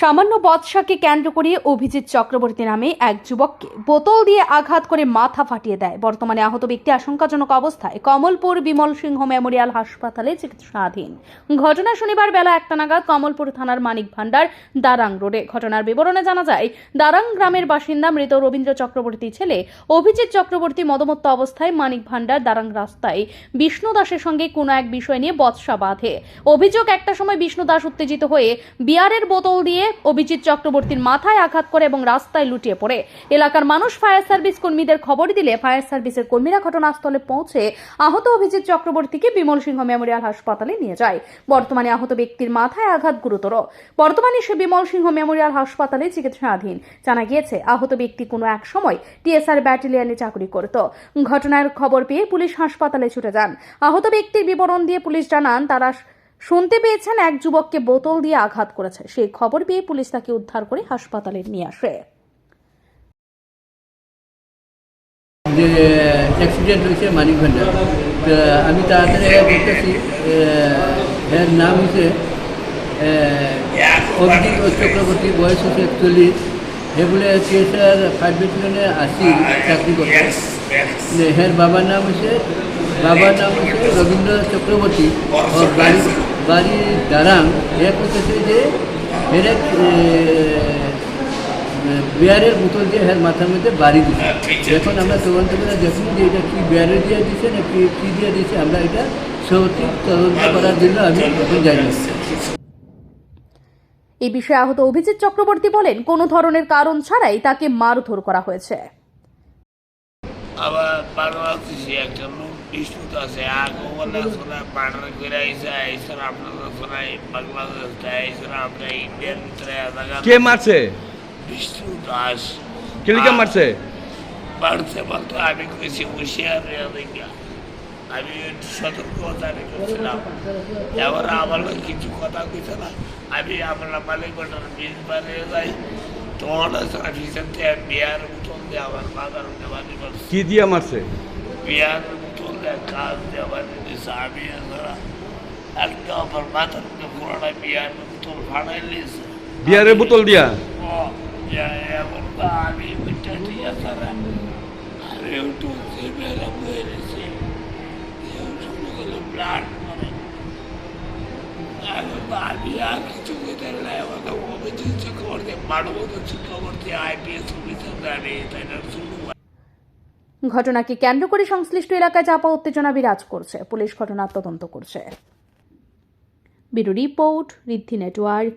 সামান্য বচসাকে কেন্দ্র করে অভিজিৎ চক্রবর্তী নামে এক যুবককে বোতল দিয়ে আঘাত করে মাথা ফাটিয়ে দেয়। বর্তমানে আহত ব্যক্তি আশঙ্কাজনক অবস্থায় কমলপুর বিমল সিংহ মেমোরিয়াল হাসপাতালে চিকিৎসাধীন। ঘটনা শনিবার বেলা 1টা নাগাদ কমলপুর থানার মানিক ভান্ডার দারাং রোডে। ঘটনার বিবরণে জানা যায়, দারাং গ্রামের বাসিন্দা মৃত রবীন্দ্র চক্রবর্তী ছেলে অভিজিৎ চক্রবর্তী মদমত্ত অবস্থায় মানিক ভান্ডার দারাং রাস্তায় বিষ্ণু দাসের সঙ্গে কোনো এক বিষয় নিয়ে বচসা বাঁধে। অভিযোগ, একটা সময় বিষ্ণু দাস উত্তেজিত হয়ে বিয়ারের বোতল দিয়ে অভিজিৎ চক্রবর্তীর মাথায় আঘাত করে এবং রাস্তায় লুটিয়ে পড়ে। এলাকার মানুষ ফায়ার সার্ভিস কর্মীদের খবর দিলে ফায়ার সার্ভিসের কর্মীরা ঘটনাস্থলে পৌঁছে আহত অভিজিৎ চক্রবর্তীকে বিমল সিংহ মেমোরিয়াল হাসপাতালে নিয়ে যায়। বর্তমানে আহত ব্যক্তির মাথায় আঘাত গুরুতর। বর্তমানে সে বিমল সিংহ মেমোরিয়াল হাসপাতালে চিকিৎসাধীন। জানা গিয়েছে, আহত ব্যক্তি কোনো এক সময় টিএসআর ব্যাটালিয়নে চাকরি করত। ঘটনার খবর পেয়ে পুলিশ হাসপাতালে ছুটে যান। আহত ব্যক্তির বিবরণ দিয়ে পুলিশ জানান, তারা শুনতে পেয়েছেন এক যুবককে বোতল দিয়ে আঘাত করেছে। সেই খবর পেয়ে পুলিশ তাকে উদ্ধার করে হাসপাতালে নিয়ে আসে। যে অ্যাক্সিডেন্ট হয়েছে মানিক ভান্ডার, আমি তাড়াতাড়ি বলতেছি। এর নাম হচ্ছে অভিজিৎ চক্রবর্তী, বয়স হচ্ছে 41। এগুলো টিএসআর 5 ব্যাটালিয়নে আসি চাকরি করতে। এর বাবার নাম হচ্ছে রবীন্দ্র চক্রবর্তী। বাড়ি দারাং। এ করতেছে যে এর বিয়ারের বোতল দিয়ে এর মাথার মধ্যে বাড়ি দিচ্ছে। এখন আমরা তদন্ত করে দেখুন যে এটা কি বিয়ারে দিয়ে দিচ্ছে না কি দিয়ে দিচ্ছে। আমরা এটা সঠিক তদন্ত করার জন্য আমি এখন জানি। এই বিষয়ে আহত অভিজিৎ চক্রবর্তী বলেন, কোনো ধরনের কারণ ছাড়াই তাকে মারধর করা হয়েছে। আবার বাংলাদেশি একজন বিষ্ণু আছে আগোলা শোনা পার্টনার করে আইসা আপনারা শোনাই বাংলাদেশ আইসা আমরা ইন্ডিয়ার ভিতরে কে মারছে? বিষ্ণু দাস। কে মারছে? মারছে বলতো আমি কইছি হুঁশিয়ার দেখা, আমি সতর্কতা করছিলাম। এবার আমার কিছু কথা কইছে না, আমি আমরা মালিক ঘটনার 20 বার যাই। তোমার পিছন থেকে বিয়ার বোতল দিয়ে আমার বাবার দেওয়ানি করছে। কি দিয়ে মারছে? বিয়ার বোতল দিয়ে কাজ দেওয়ানি দিয়েছে। আমি একটা আমার মাথার মধ্যে পুরোটা বিয়ার বোতল ফাটাই নিয়েছে। বিয়ারের বোতল দিয়া? এমন আমি ওইটা ঠিক আছে, আমি একটু মেয়েরা বয়ে নিয়েছি, ব্লাড মানে আমি আর কিছু করতে নাই। আমাকে অভিজিৎ চক্রবর্তী মানবত চক্রবর্তী IPS অফিসার আমি তাই না শুরু। ঘটনাকে কেন্দ্র করে সংশ্লিষ্ট এলাকায় চাপা উত্তেজনা বিরাজ করছে। পুলিশ ঘটনার তদন্ত করছে। ব্যুরো রিপোর্ট, ঋদ্ধি নেটওয়ার্ক।